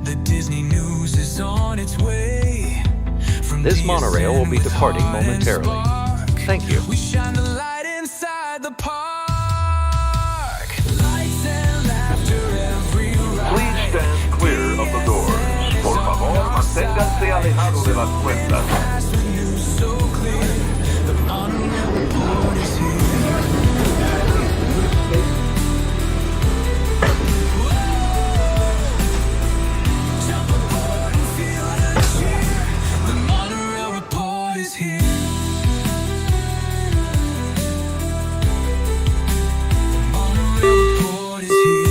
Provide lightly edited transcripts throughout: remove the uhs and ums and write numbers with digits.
The Disney news is on its way. This monorail will be departing momentarily. Thank you. We shine the light inside the park. Lights and laughter every ride. Please stand clear of the doors. Por favor, manténganse alejados de las puertas. Past the news so clear. The Monorail Report is here. Jump aboard and feel the cheer. The Monorail Report is here. The Monorail Report is here.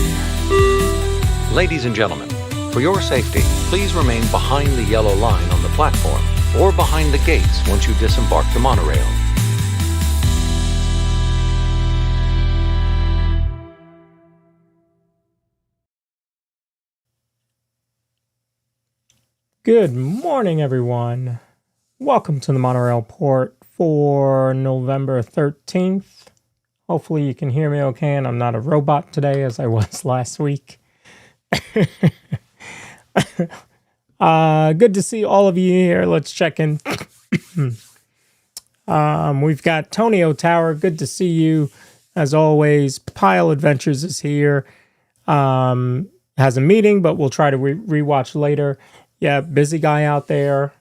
Ladies and gentlemen, for your safety, please remain behind the yellow line on the platform or behind the gates once you disembark the monorail. Good morning, everyone. Welcome to the Monorail Report for November 13th. Hopefully you can hear me okay and I'm not a robot today as I was last week. Good to see all of you here. Let's check in. We've got Tonio Tower. Good to see you. As always, Pile Adventures is here. Has a meeting, but we'll try to rewatch later. Yeah, busy guy out there.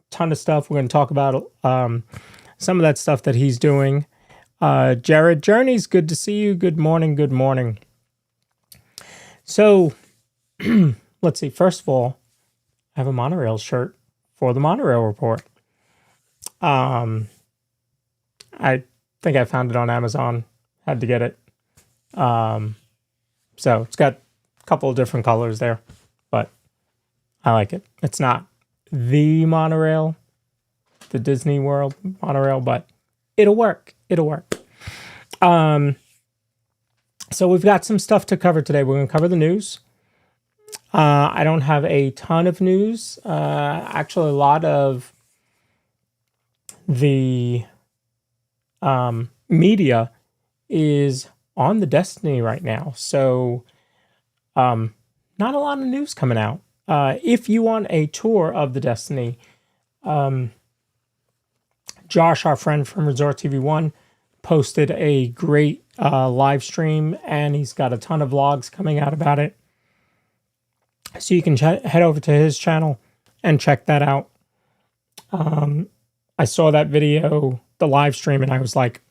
Ton of stuff. We're going to talk about some of that stuff that he's doing. Jared Journeys, good to see you. Good morning. Good morning. So, let's see. First of all, I have a monorail shirt for the Monorail Report. I think I found it on Amazon. Had to get it. So it's got a couple of different colors there, but I like it. It's not the monorail, the Disney World monorail, but it'll work. It'll work. So we've got some stuff to cover today. We're going to cover the news. I don't have a ton of news. Actually, a lot of the media is on the Destiny right now. So not a lot of news coming out. If you want a tour of the Destiny, Josh, our friend from Resort TV 1, posted a great live stream, and he's got a ton of vlogs coming out about it. So you can head over to his channel and check that out. I saw that video, the live stream, and I was like,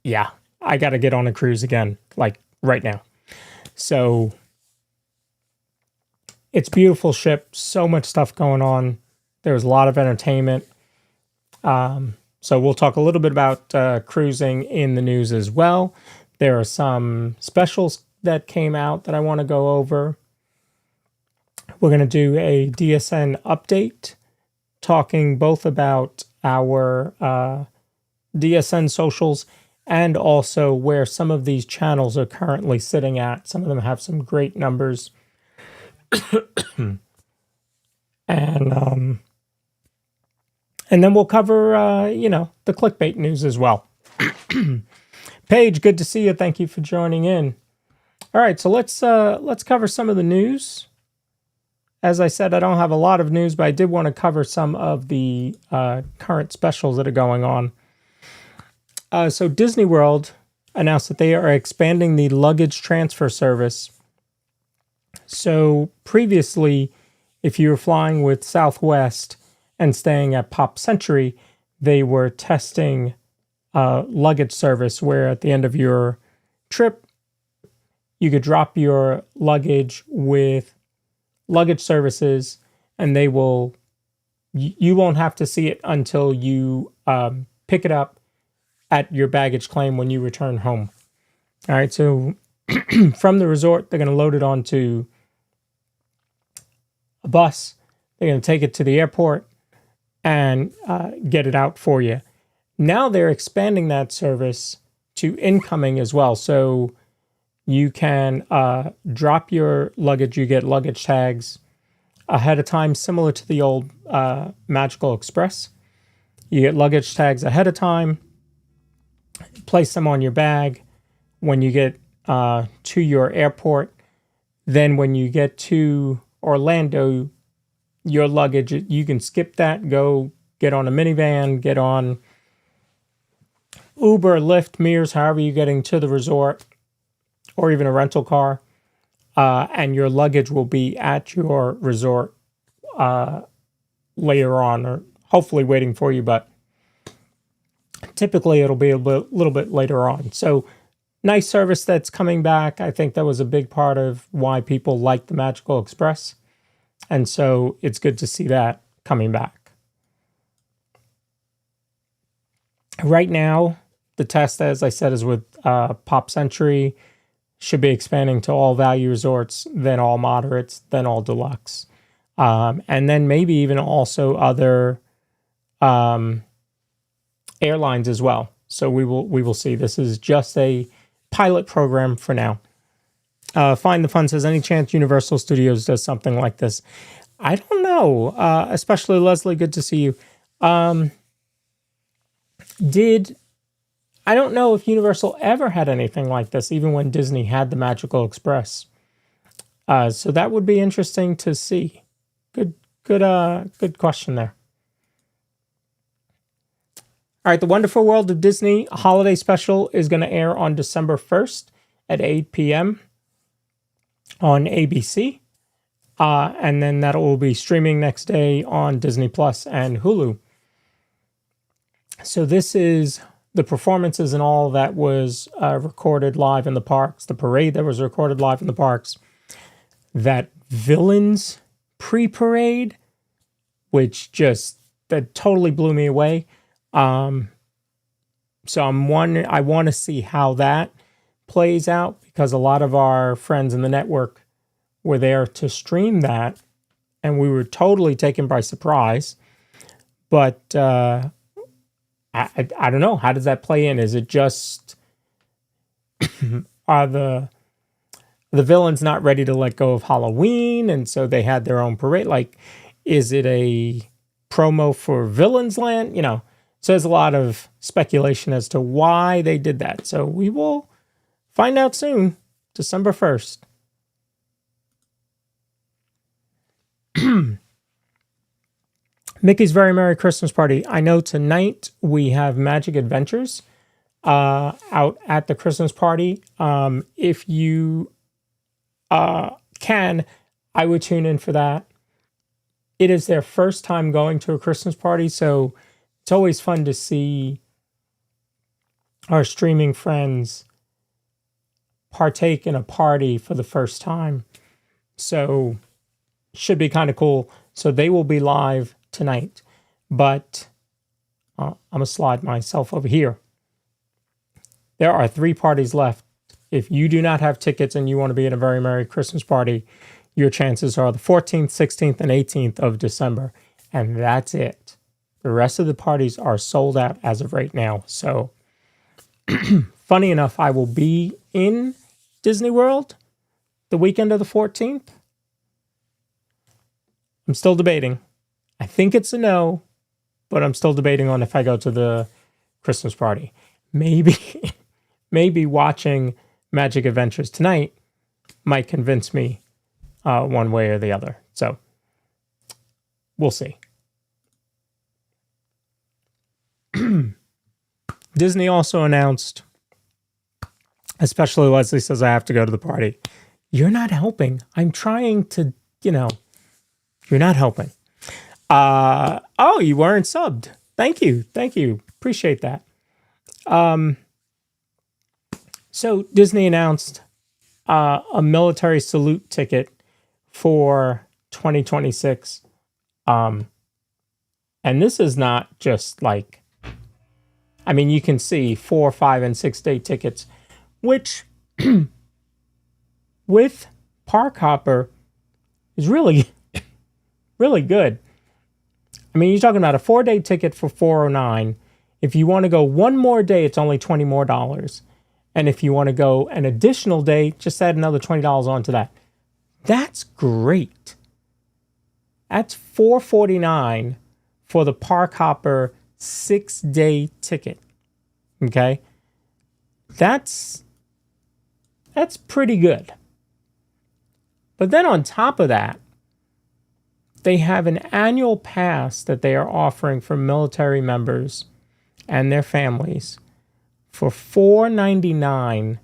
yeah, I got to get on a cruise again, like right now. So it's a beautiful ship, so much stuff going on. There's a lot of entertainment. So we'll talk a little bit about cruising in the news as well. There are some specials that came out that I want to go over. We're going to do a DSN update, talking both about our DSN socials and also where some of these channels are currently sitting at. Some of them have some great numbers. And then we'll cover, the clickbait news as well. Paige, good to see you. Thank you for joining in. All right, so let's cover some of the news. As I said, I don't have a lot of news, but I did want to cover some of the current specials that are going on. So Disney World announced that they are expanding the luggage transfer service. So previously, if you were flying with Southwest and staying at Pop Century, they were testing luggage service where at the end of your trip, you could drop your luggage with luggage services, and you won't have to see it until you pick it up at your baggage claim when you return home. All right, so from the resort, they're going to load it onto a bus. They're going to take it to the airport and get it out for you. Now they're expanding that service to incoming as well. So you can drop your luggage. You get luggage tags ahead of time, similar to the old Magical Express. You get luggage tags ahead of time, place them on your bag when you get to your airport. Then when you get to Orlando, your luggage, you can skip that, go get on a minivan, get on Uber, Lyft, Mears, however you're getting to the resort, or even a rental car, and your luggage will be at your resort later on, or hopefully waiting for you, but typically it'll be a little bit later on. So nice service that's coming back. I think that was a big part of why people like the Magical Express. And so it's good to see that coming back. Right now, the test, as I said, is with Pop Century. Should be expanding to all value resorts, then all moderates, then all deluxe. And then maybe even also other airlines as well. So we will see. This is just a pilot program for now. Find the Fun says, any chance Universal Studios does something like this? I don't know. Especially Leslie, good to see you. I don't know if Universal ever had anything like this, even when Disney had the Magical Express. So that would be interesting to see. Good question there. All right, The Wonderful World of Disney holiday special is going to air on December 1st at 8 p.m. on ABC. And then that will be streaming next day on Disney Plus and Hulu. So this is the performances and all that was recorded live in the parks, the parade that was recorded live in the parks, that Villains pre-parade, which that totally blew me away. So I want to see how that plays out, because a lot of our friends in the network were there to stream that, and we were totally taken by surprise. But I don't know, how does that play in? Is it just are the villains not ready to let go of Halloween, and so they had their own parade? Like, is it a promo for Villains Land? So there's a lot of speculation as to why they did that. So we will find out soon, December 1st. Mickey's Very Merry Christmas Party. I know tonight we have Magic Adventures out at the Christmas party. If you can, I would tune in for that. It is their first time going to a Christmas party, so it's always fun to see our streaming friends partake in a party for the first time. So should be kind of cool. So they will be live tonight, but I'm going to slide myself over here. There are 3 parties left. If you do not have tickets and you want to be at a Very Merry Christmas Party, your chances are the 14th, 16th, and 18th of December. And that's it. The rest of the parties are sold out as of right now. So, funny enough, I will be in Disney World the weekend of the 14th. I'm still debating. I think it's a no, but I'm still debating on if I go to the Christmas party. Maybe watching Magic Adventures tonight might convince me one way or the other. So we'll see. Disney also announced, especially Leslie says I have to go to the party. You're not helping. I'm trying to, you're not helping. Oh, you weren't subbed. Thank you. Appreciate that. So Disney announced a military salute ticket for 2026. And this is not just like, you can see 4, 5, and 6 day tickets, which with Park Hopper is really, really good. You're talking about a 4-day ticket for $409. If you want to go one more day, it's only $20 more. And if you want to go an additional day, just add another $20 onto that. That's great. That's $449 for the Park Hopper 6-day ticket. Okay? That's pretty good. But then on top of that, they have an annual pass that they are offering for military members and their families for $4.99,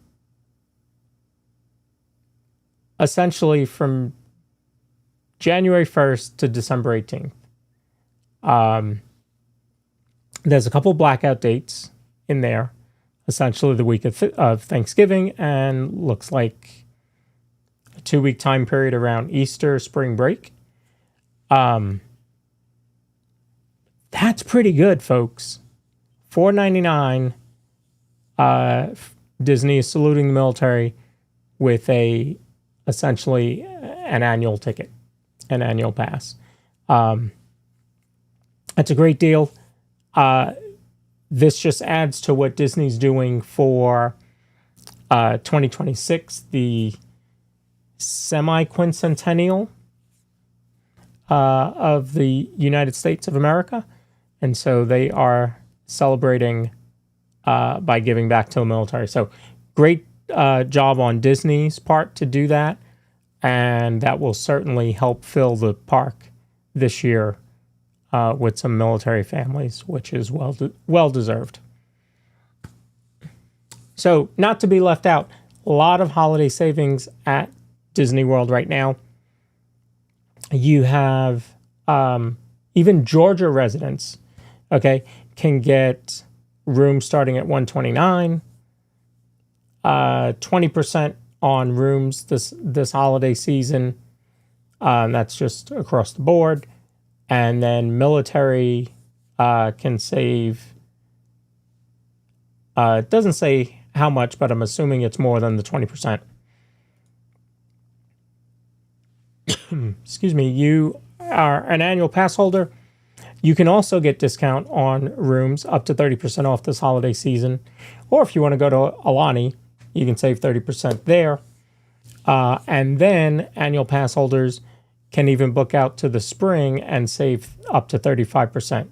essentially from January 1st to December 18th. There's a couple blackout dates in there, essentially the week of Thanksgiving, and looks like a 2-week time period around Easter, spring break. That's pretty good, folks. $4.99. Disney is saluting the military with essentially an annual ticket, an annual pass. That's a great deal. This just adds to what Disney's doing for 2026, the semi-quincentennial of the United States of America. And so they are celebrating by giving back to the military. So great job on Disney's part to do that. And that will certainly help fill the park this year with some military families, which is well deserved. So not to be left out, a lot of holiday savings at Disney World right now. You have even Georgia residents, okay, can get rooms starting at $129, 20% on rooms this holiday season. That's just across the board. And then military can save, it doesn't say how much, but I'm assuming it's more than the 20%. Excuse me. You are an annual pass holder. You can also get discount on rooms up to 30% off this holiday season. Or if you want to go to Alani, you can save 30% there. And then annual pass holders can even book out to the spring and save up to 35%.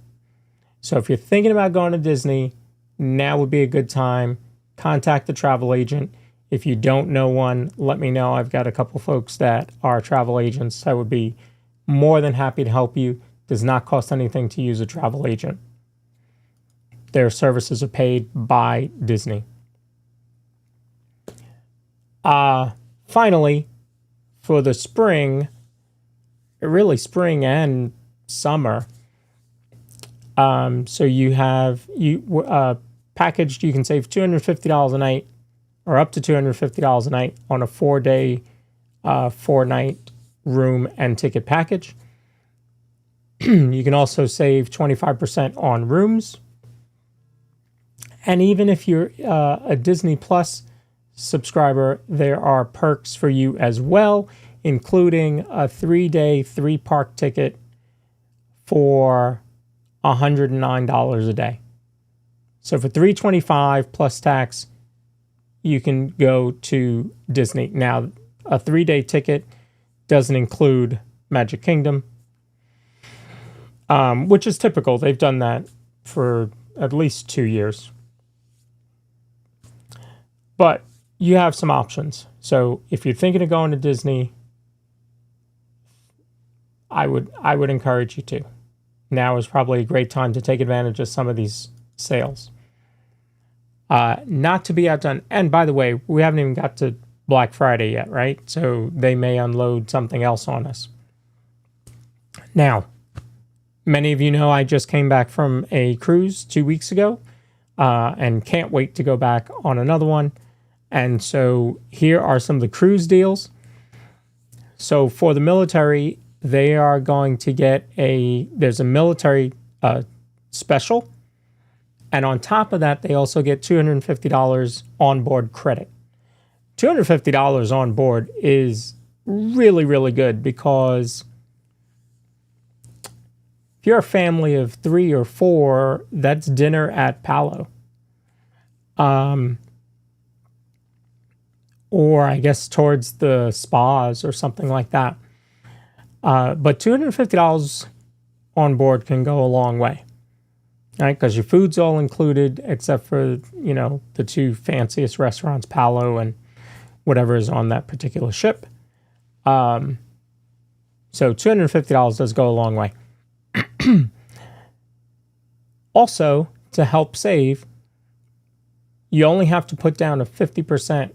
So if you're thinking about going to Disney, now would be a good time. Contact the travel agent. If you don't know one, let me know. I've got a couple folks that are travel agents. I would be more than happy to help you. Does not cost anything to use a travel agent. Their services are paid by Disney. Finally, for the spring, really spring and summer, so you have packaged, you can save $250 a night, or up to $250 a night on a 4-day, 4-night room and ticket package. You can also save 25% on rooms. And even if you're a Disney Plus subscriber, there are perks for you as well, including a 3-day, 3-park ticket for $109 a day. So for $325 plus tax, you can go to Disney. Now, a 3-day ticket doesn't include Magic Kingdom, which is typical. They've done that for at least 2 years. But you have some options. So if you're thinking of going to Disney, I would encourage you to. Now is probably a great time to take advantage of some of these sales. Not to be outdone. And by the way, we haven't even got to Black Friday yet, right? So they may unload something else on us. Now, many of you know I just came back from a cruise 2 weeks ago and can't wait to go back on another one. And so here are some of the cruise deals. So for the military, they are going to get there's a military special. And on top of that, they also get $250 onboard credit. $250 on board is really, really good because if you're a family of 3 or 4, that's dinner at Palo. Or I guess towards the spas or something like that. But $250 on board can go a long way, right? Because your food's all included except for, the 2 fanciest restaurants, Palo and whatever is on that particular ship. So $250 does go a long way. Also, to help save, you only have to put down a 50%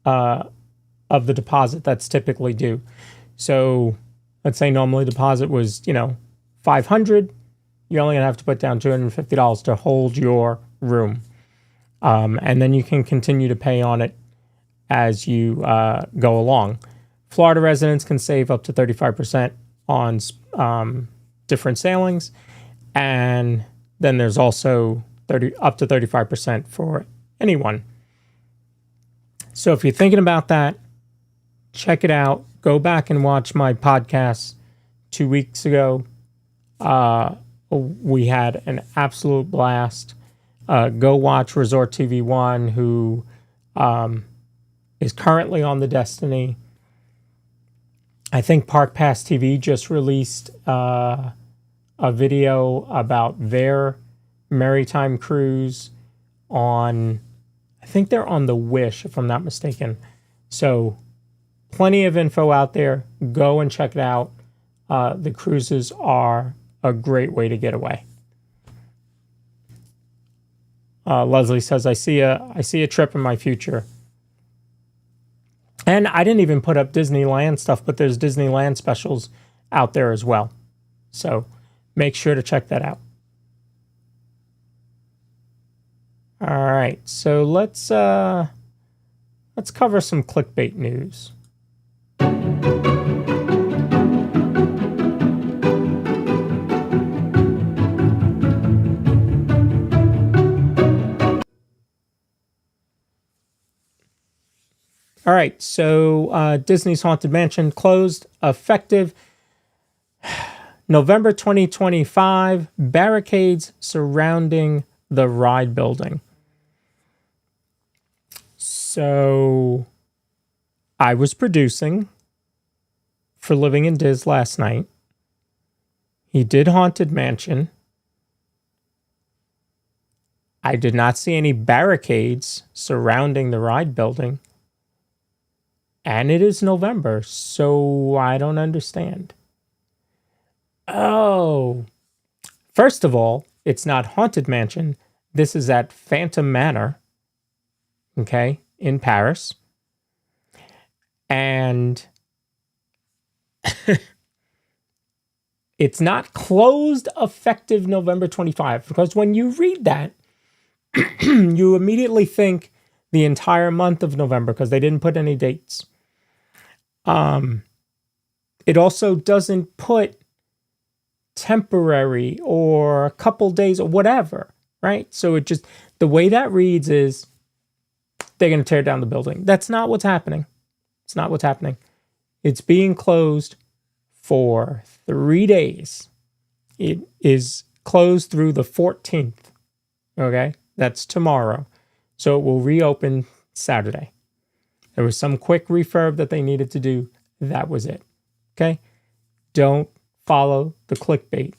of the deposit that's typically due. So let's say normally deposit was, $500. You're only going to have to put down $250 to hold your room. And then you can continue to pay on it as you go along. Florida residents can save up to 35% on different sailings. And then there's also up to 35% for anyone. So if you're thinking about that, check it out. Go back and watch my podcast 2 weeks ago. We had an absolute blast. Go watch Resort TV 1, who is currently on the Destiny. I think Park Pass TV just released a video about their maritime cruise on, I think they're on the Wish, if I'm not mistaken. So plenty of info out there. Go and check it out. The cruises are a great way to get away. Leslie says, I see a trip in my future. And I didn't even put up Disneyland stuff, but there's Disneyland specials out there as well. So make sure to check that out. All right, so let's cover some clickbait news. All right, so Disney's Haunted Mansion closed effective November 2025. Barricades surrounding the ride building. So I was producing for Living in Diz last night. He did Haunted Mansion. I did not see any barricades surrounding the ride building. And it is November, so I don't understand. Oh, first of all, it's not Haunted Mansion. This is at Phantom Manor, okay, in Paris. And it's not closed effective November 25, because when you read that, you immediately think the entire month of November, because they didn't put any dates. It also doesn't put temporary or a couple days or whatever, right? So it just, the way that reads is they're going to tear down the building. That's not what's happening. It's not what's happening. It's being closed for 3 days. It is closed through the 14th. Okay? That's tomorrow. So it will reopen Saturday. There was some quick refurb that they needed to do. That was it. Okay? Don't follow the clickbait.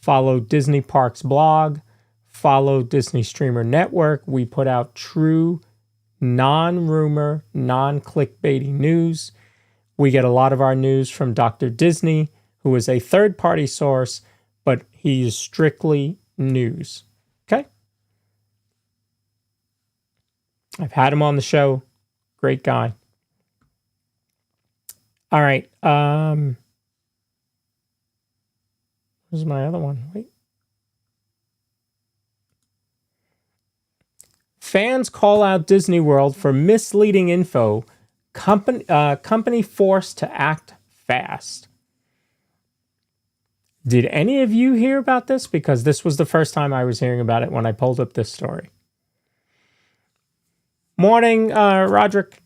Follow Disney Parks blog. Follow Disney Streamer Network. We put out true, non-rumor, non-clickbaity news. We get a lot of our news from Dr. Disney, who is a third-party source, but he is strictly news. Okay? I've had him on the show. Great guy. All right. Where's my other one? Wait. Fans call out Disney World for misleading info. Company forced to act fast. Did any of you hear about this? Because this was the first time I was hearing about it when I pulled up this story. Morning, Roderick.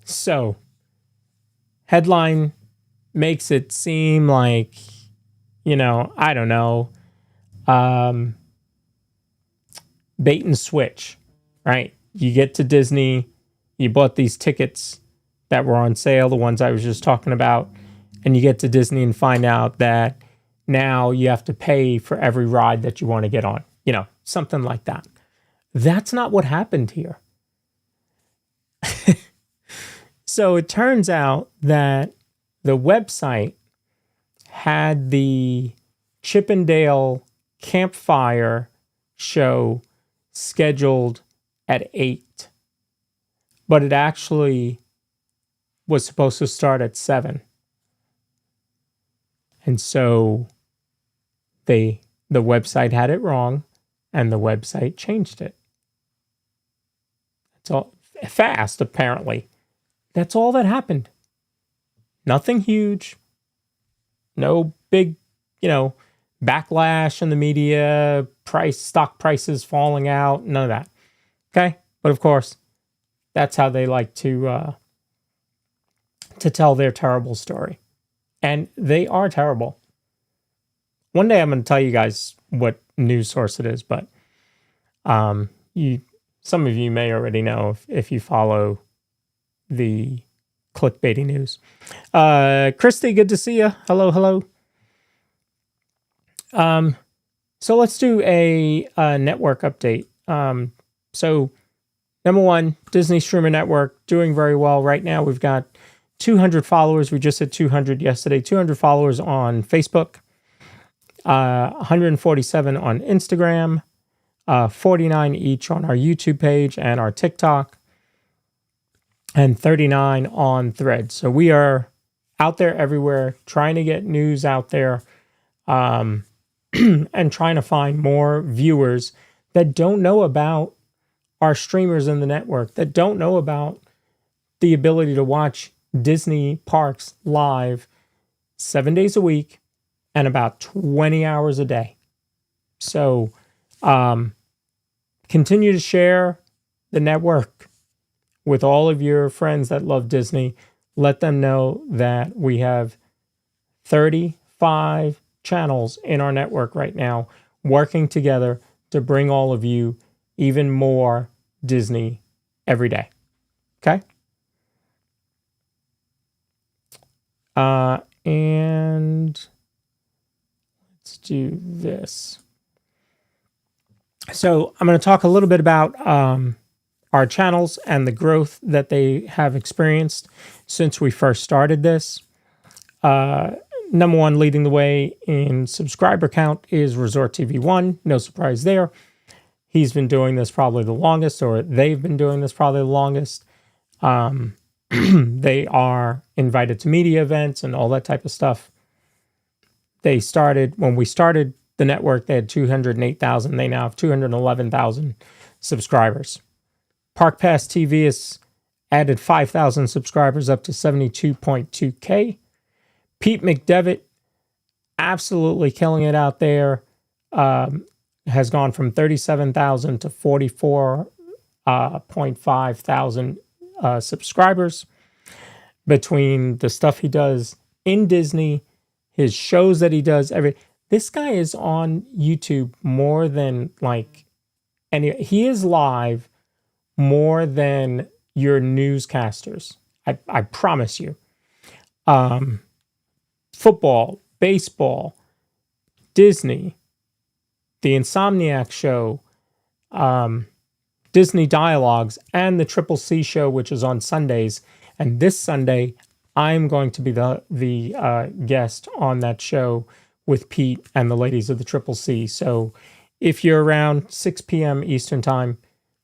So, headline makes it seem like, I don't know, bait and switch, right? You get to Disney, you bought these tickets that were on sale, the ones I was just talking about, and you get to Disney and find out that now you have to pay for every ride that you want to get on, something like that. So it turns out that the website had the Chippendale campfire show scheduled at 8, but it actually was supposed to start at 7. And so the website had it wrong, and the website changed it. It's all fast, apparently. That's all that happened. Nothing huge. No big, backlash in the media, stock prices falling out, none of that. Okay? But of course, that's how they like to tell their terrible story. And they are terrible. One day I'm going to tell you guys what news source it is, but some of you may already know if you follow the clickbaity news. Christy, good to see you. Hello. So let's do a network update. So number one, Disney Streamer Network doing very well right now. We've got 200 followers. We just hit 200 yesterday. 200 followers on Facebook, 147 on Instagram, 49 each on our YouTube page and our TikTok, and 39 on Threads. So we are out there everywhere trying to get news out there, and trying to find more viewers that don't know about our streamers in the network, that don't know about the ability to watch Disney parks live 7 days a week and about 20 hours a day. So continue to share the network with all of your friends that love Disney. Let them know that we have 35 channels in our network right now working together to bring all of you even more Disney every day. Okay? And let's do this. So I'm going to talk a little bit about our channels and the growth that they have experienced since we first started this. Number one, leading the way in subscriber count is Resort TV 1. No surprise there. He's been doing this probably the longest, or they've been doing this probably the longest. They are invited to media events and all that type of stuff. When we started the network, they had 208,000. They now have 211,000 subscribers. Park Pass TV has added 5,000 subscribers up to 72.2K. Pete McDevitt, absolutely killing it out there, has gone from 37,000 to 44.5 thousand subscribers. Between the stuff he does in Disney, his shows that he does, this guy is on YouTube more than he is live more than your newscasters. I promise you. Football, baseball, Disney, the Insomniac Show, Disney Dialogues, and the Triple C Show, which is on Sundays. And this Sunday, I'm going to be the guest on that show with Pete and the ladies of the Triple C. So if you're around 6 p.m. Eastern Time,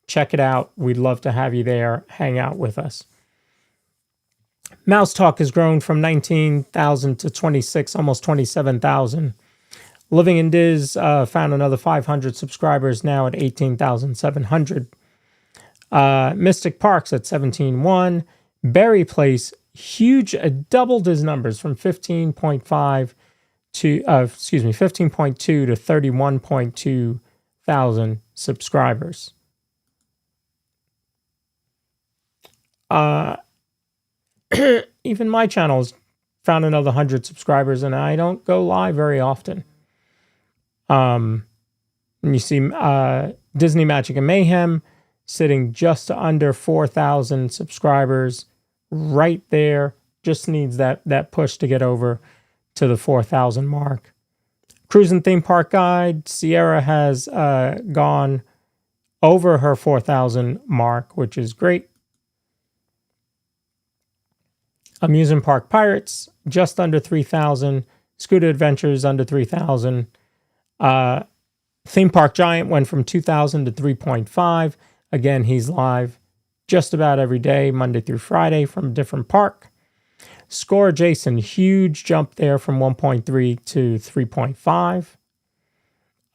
check it out. We'd love to have you there. Hang out with us. Mouse Talk has grown from 19,000 to 26, almost 27,000. Living in Diz found another 500 subscribers, now at 18,700. Mystic Parks at 17.1. Berry Place, huge, doubled his numbers from 15.5 to 15.2 to 31.2 thousand subscribers. Even my channel's found another 100 subscribers, and I don't go live very often. And you see Disney Magic and Mayhem sitting just under 4,000 subscribers right there. Just needs that push to get over to the 4,000 mark. Cruising Theme Park Guide, Sierra has gone over her 4,000 mark, which is great. Amusement Park Pirates, just under 3,000. Scooter Adventures, under 3,000. Theme Park Giant went from 2,000 to 3.5. Again, he's live just about every day, Monday through Friday, from a different park. Score Jason, huge jump there from 1.3 to 3.5.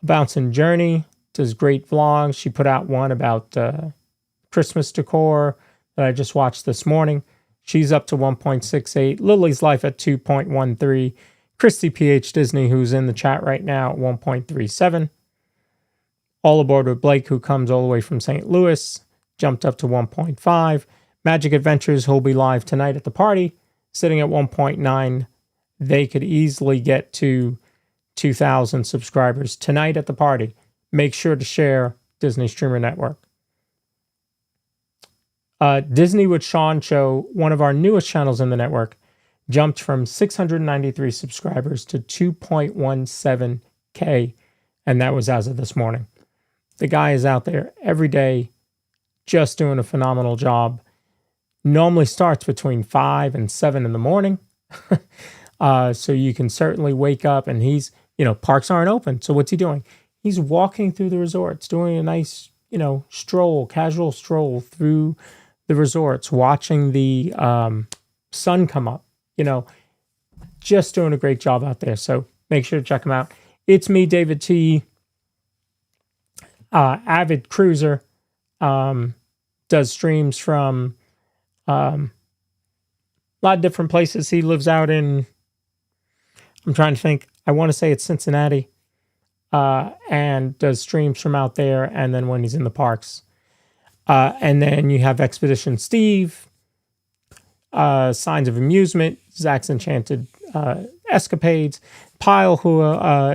Bouncing Journey does great vlogs. She put out one about Christmas decor that I just watched this morning. She's up to 1.68. Lily's Life at 2.13. Christy PH Disney, who's in the chat right now, at 1.37. All Aboard with Blake, who comes all the way from St. Louis, jumped up to 1.5. Magic Adventures, who'll be live tonight at the party, sitting at 1.9. They could easily get to 2,000 subscribers tonight at the party. Make sure to share Disney Streamer Network. Disney with Sean Show, one of our newest channels in the network, jumped from 693 subscribers to 2.17K, and that was as of this morning. The guy is out there every day just doing a phenomenal job. Normally starts between 5 and 7 in the morning. So you can certainly wake up, and he's, parks aren't open. So what's he doing? He's walking through the resorts, doing a nice, casual stroll through the resorts, watching the sun come up, just doing a great job out there. So make sure to check him out. It's me, David T., avid cruiser, does streams from a lot of different places. He lives out in, I'm trying to think, I want to say it's Cincinnati, and does streams from out there, and then when he's in the parks. And then you have Expedition Steve, Signs of Amusement, Zach's Enchanted Escapades. Pyle, who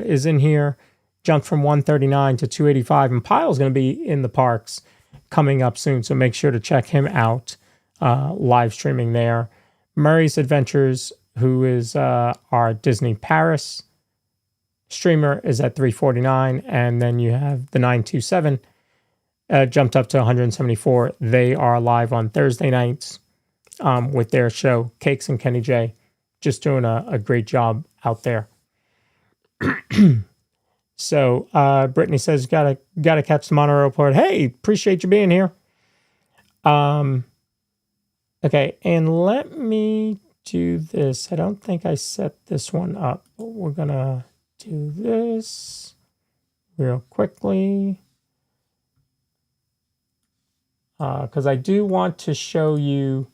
is in here, jumped from 139 to 285, and Pyle's going to be in the parks coming up soon, so make sure to check him out, live streaming there. Murray's Adventures, who is our Disney Paris streamer, is at 349, and then you have the 927, jumped up to 174. They are live on Thursday nights with their show, Cakes and Kenny J, just doing a great job out there. So Brittany says, gotta catch the Monorail Report. Hey, appreciate you being here. Okay, and let me do this. I don't think I set this one up, but we're gonna do this real quickly. Because I do want to show you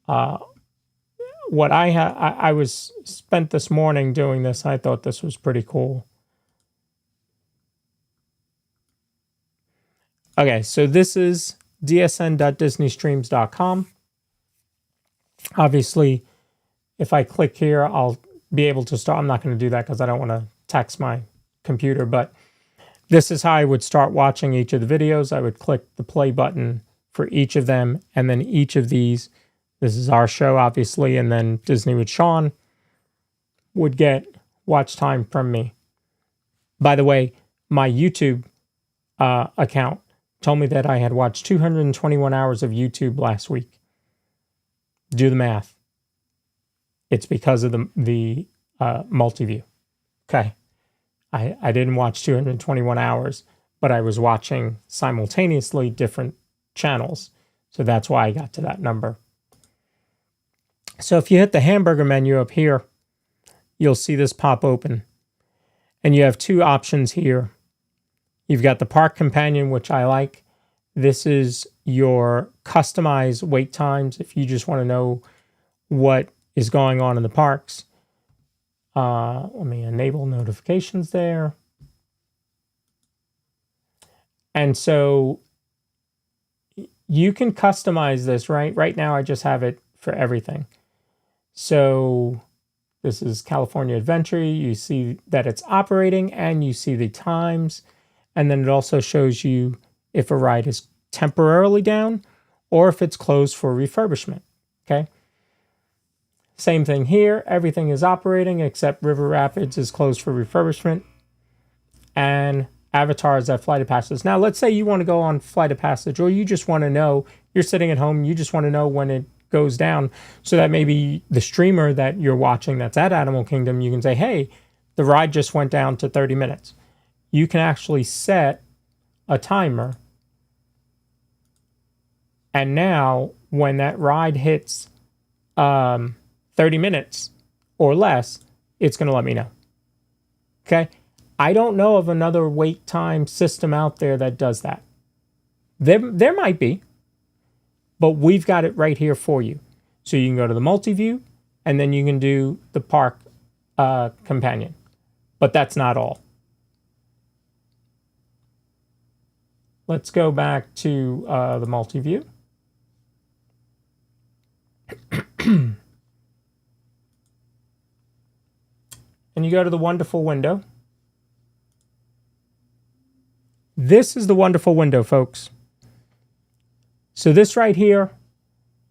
what I was spent this morning doing this. I thought this was pretty cool. Okay, so this is dsn.disneystreams.com. Obviously, if I click here, I'll be able to start. I'm not going to do that because I don't want to tax my computer, but this is how I would start watching each of the videos. I would click the play button for each of them, and then each of these, this is our show, obviously, and then Disney with Sean would get watch time from me. By the way, my YouTube account told me that I had watched 221 hours of YouTube last week. Do the math. It's because of the multi-view. Okay. I didn't watch 221 hours, but I was watching simultaneously different channels. So that's why I got to that number. So if you hit the hamburger menu up here, you'll see this pop open. And you have two options here. You've got the Park Companion, which I like. This is your customized wait times if you just want to know what is going on in the parks. Let me enable notifications there. And so you can customize this, right? Right now I just have it for everything. So this is California Adventure. You see that it's operating and you see the times. And then it also shows you if a ride is temporarily down or if it's closed for refurbishment. Okay. Same thing here. Everything is operating except River Rapids is closed for refurbishment. And Avatar is at Flight of Passage. Now, let's say you want to go on Flight of Passage, or you just want to know you're sitting at home, you just want to know when it goes down, so that maybe the streamer that you're watching that's at Animal Kingdom, you can say, hey, the ride just went down to 30 minutes. You can actually set a timer, and now when that ride hits 30 minutes or less, it's going to let me know. Okay? I don't know of another wait time system out there that does that. There might be, but we've got it right here for you. So you can go to the multi-view, and then you can do the park companion. But that's not all. Let's go back to the multi-view. And you go to the wonderful window. This is the wonderful window, folks. So this right here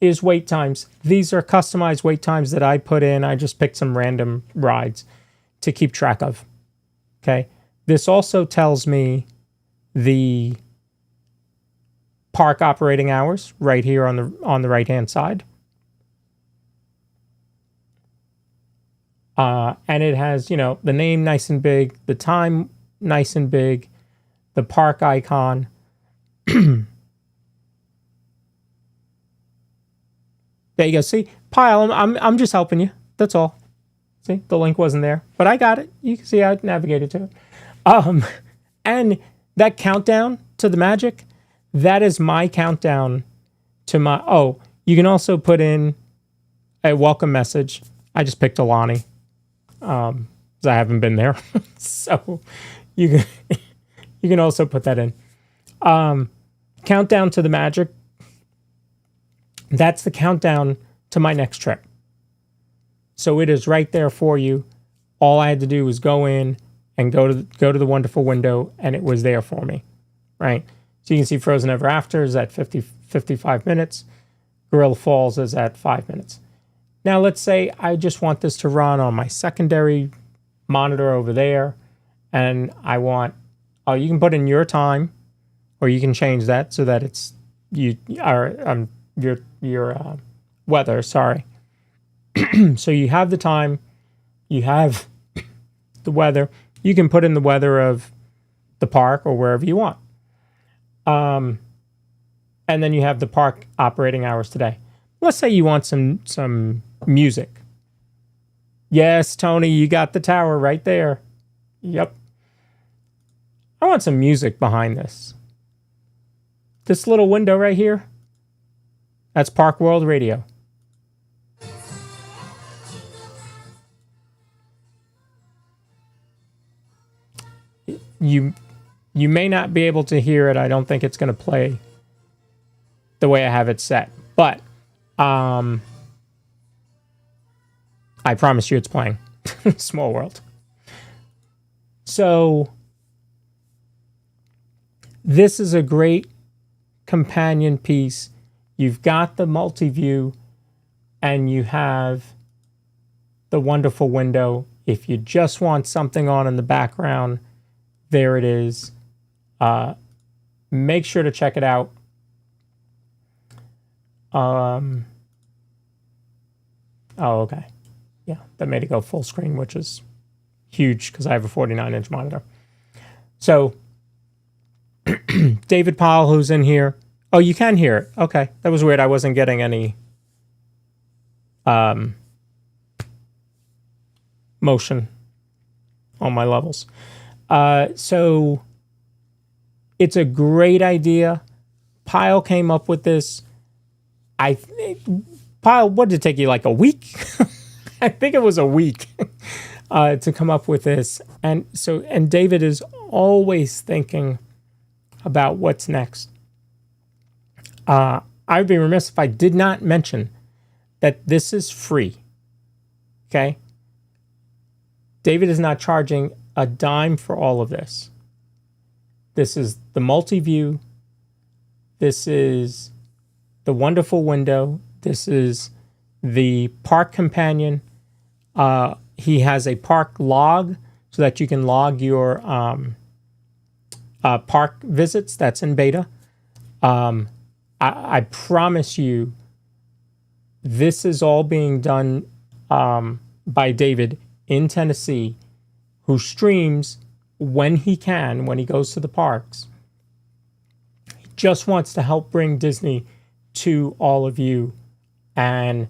is wait times. These are customized wait times that I put in. I just picked some random rides to keep track of. Okay. This also tells me the park operating hours right here on the right-hand side. And it has, you know, the name nice and big, the time nice and big, the park icon. There you go. See, Pile, I'm just helping you. That's all. See, the link wasn't there, but I got it. You can see I navigated to it. And that countdown to the magic, that is my countdown to my. Oh, you can also put in a welcome message. I just picked Alani, because I haven't been there, so you can also put that in. Countdown to the magic. That's the countdown to my next trip. So it is right there for you. All I had to do was go in and go to the wonderful window, and it was there for me, right? So you can see Frozen Ever After is at 55 minutes. Gorilla Falls is at 5 minutes. Now let's say I just want this to run on my secondary monitor over there, and I want, you can put in your time, or you can change that so that it's your weather, sorry. So you have the time, you have the weather. You can put in the weather of the park or wherever you want. And then you have the park operating hours today. Let's say you want some music. Yes, Tony, you got the tower right there. Yep. I want some music behind this. This little window right here, that's Park World Radio. You may not be able to hear it. I don't think it's going to play the way I have it set. But I promise you it's playing. Small world. So this is a great companion piece. You've got the multi-view, and you have the wonderful window. If you just want something on in the background, there it is. Make sure to check it out. Oh, okay. Yeah, that made it go full screen, which is huge because I have a 49-inch monitor. So, David Powell, who's in here. Oh, you can hear it. Okay, that was weird. I wasn't getting any motion on my levels. So it's a great idea. Pyle came up with this. Pyle, what did it take you, like a week? I think it was a week to come up with this. And David is always thinking about what's next. I'd be remiss if I did not mention that this is free. Okay? David is not charging a dime for all of this. This is the multi-view. This is the wonderful window. This is the park companion. He has a park log so that you can log your park visits. That's in beta. I promise you, this is all being done by David in Tennessee, who streams when he can, when he goes to the parks. He just wants to help bring Disney to all of you. And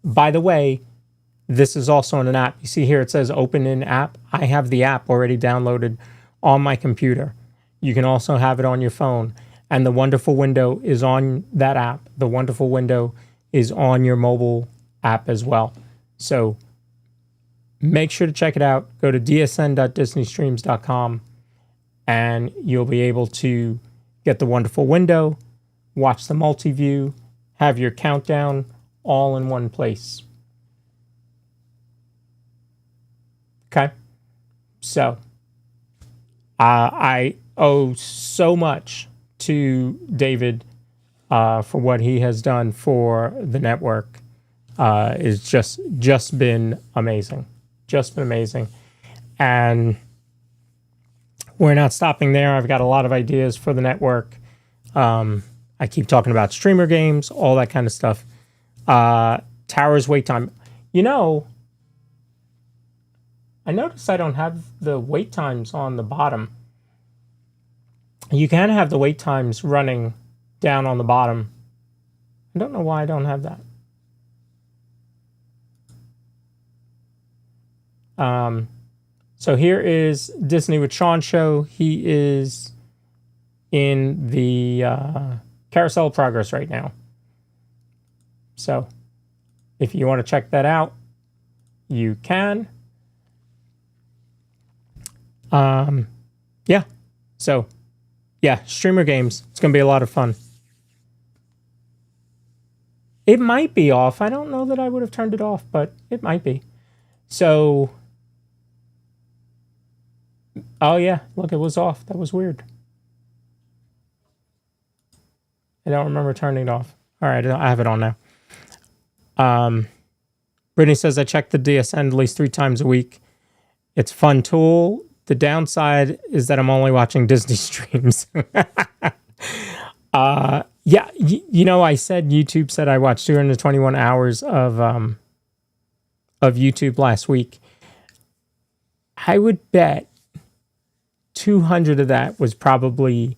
by the way, this is also on an app. You see here it says open in app. I have the app already downloaded on my computer. You can also have it on your phone. And the Wonderful Window is on that app. The Wonderful Window is on your mobile app as well. So make sure to check it out. Go to dsn.disneystreams.com and you'll be able to get the Wonderful Window, watch the multi-view, have your countdown all in one place. Okay? So, I owe so much to David for what he has done for the network. It's just been amazing. Just been amazing. And we're not stopping there. I've got a lot of ideas for the network. I keep talking about streamer games, all that kind of stuff. Towers wait time. You know, I noticed I don't have the wait times on the bottom. You can have the wait times running down on the bottom. I don't know why I don't have that. So here is Disney with Sean show. He is in the Carousel of Progress right now. So if you want to check that out, you can. Yeah. So, yeah, streamer games. It's going to be a lot of fun. It might be off. I don't know that I would have turned it off, but it might be. So, oh yeah, look, it was off. That was weird. I don't remember turning it off. All right, I have it on now. Brittany says, I check the DSN at least 3 times a week. It's a fun tool. The downside is that I'm only watching Disney streams. Yeah, you know, I said YouTube said I watched 221 hours of YouTube last week. I would bet 200 of that was probably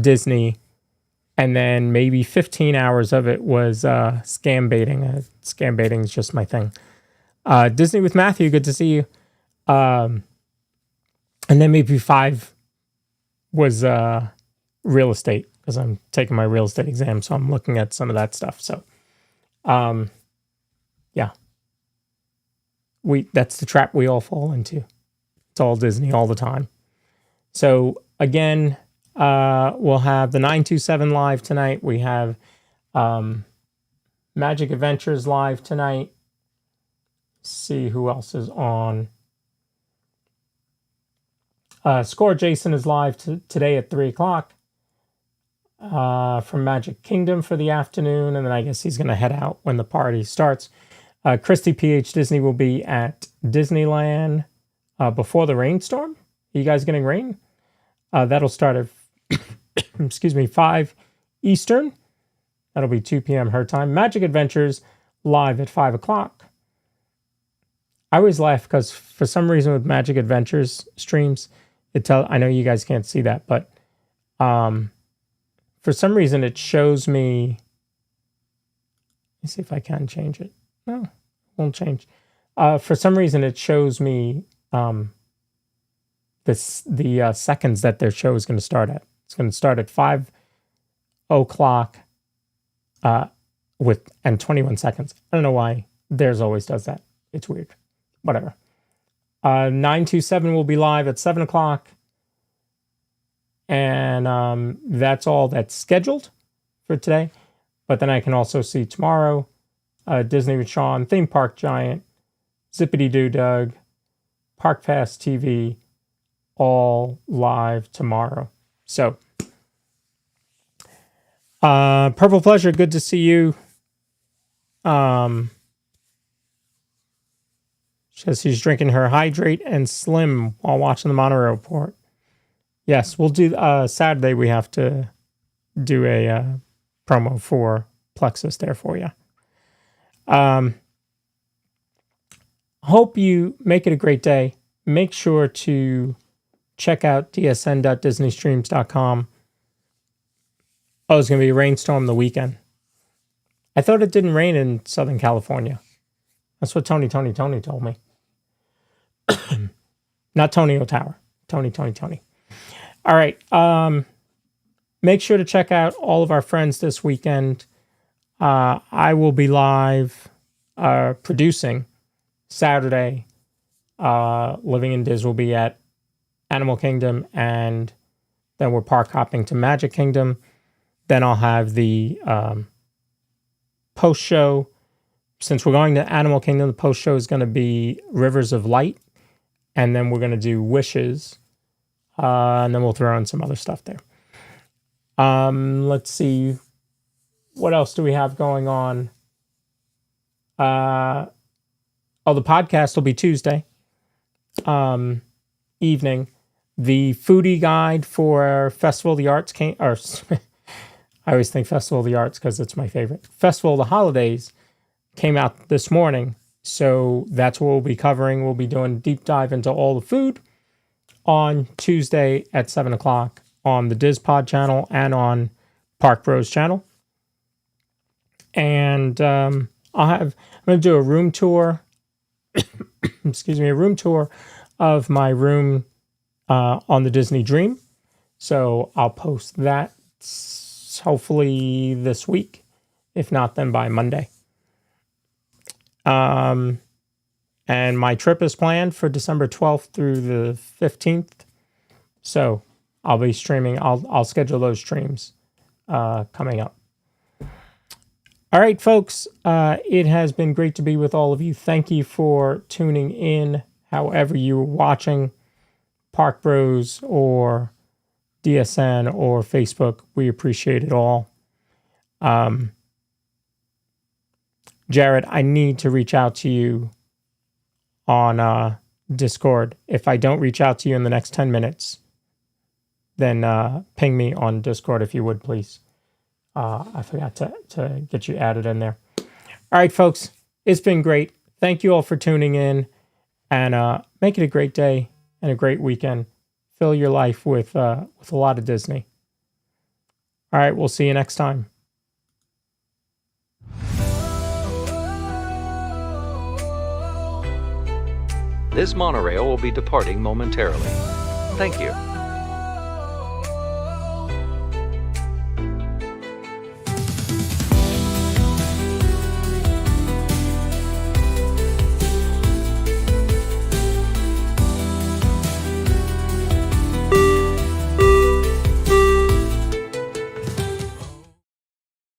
Disney, and then maybe 15 hours of it was scam baiting. Scam baiting is just my thing. Disney with Matthew, good to see you. And then maybe 5 was real estate, because I'm taking my real estate exam, so I'm looking at some of that stuff. So, yeah, that's the trap we all fall into. It's all Disney all the time. So again, we'll have the 927 live tonight. We have Magic Adventures live tonight. See who else is on. Score Jason is live today at 3 o'clock from Magic Kingdom for the afternoon, and then I guess he's going to head out when the party starts. Christy PH Disney will be at Disneyland before the rainstorm. Are you guys getting rain? That'll start at excuse me, 5 Eastern. That'll be 2 p.m. her time. Magic Adventures live at 5 o'clock. I always laugh because for some reason with Magic Adventures streams, I know you guys can't see that, but for some reason it shows me. Let me see if I can change it. No, it won't change. For some reason it shows me the seconds that their show is going to start at. It's going to start at 5 o'clock with 21 seconds. I don't know why theirs always does that. It's weird. Whatever. 927 will be live at 7 o'clock. And that's all that's scheduled for today. But then I can also see tomorrow Disney with Sean, Theme Park Giant, Zippity Doo Doug, Park Pass TV, all live tomorrow. So, Purple Pleasure, good to see you. Says she's drinking her Hydrate and Slim while watching the Monorail Report. Yes, we'll do Saturday. We have to do a promo for Plexus there for you. Hope you make it a great day. Make sure to check out dsn.disneystreams.com. Oh, it's going to be a rainstorm the weekend. I thought it didn't rain in Southern California. That's what Tony told me. Not Tony O'Tower. Tony. All right. Make sure to check out all of our friends this weekend. I will be live producing Saturday. Living in Diz will be at Animal Kingdom, and then we're park hopping to Magic Kingdom. Then I'll have the post show. Since we're going to Animal Kingdom, the post show is going to be Rivers of Light, and then we're going to do Wishes, and then we'll throw in some other stuff there. Let's see, what else do we have going on? The podcast will be Tuesday evening. The foodie guide for Festival of the Arts came, or I always think Festival of the Arts because it's my favorite. Festival of the Holidays came out this morning, so that's what we'll be covering. We'll be doing a deep dive into all the food on Tuesday at 7 o'clock on the Diz Pod channel and on Park Bros channel. And I'm going to do a room tour. Excuse me, a room tour of my room on the Disney Dream. So I'll post that hopefully this week. If not, then by Monday. And my trip is planned for December 12th through the 15th. So I'll be streaming. I'll schedule those streams coming up. All right, folks. It has been great to be with all of you. Thank you for tuning in. However you're watching, Park Bros or DSN or Facebook, we appreciate it all. Jared, I need to reach out to you on Discord. If I don't reach out to you in the next 10 minutes, then ping me on Discord if you would, please. I forgot to get you added in there. All right, folks, it's been great. Thank you all for tuning in, and make it a great day and a great weekend. Fill your life with a lot of Disney. All right, we'll see you next time. This monorail will be departing momentarily. Thank you.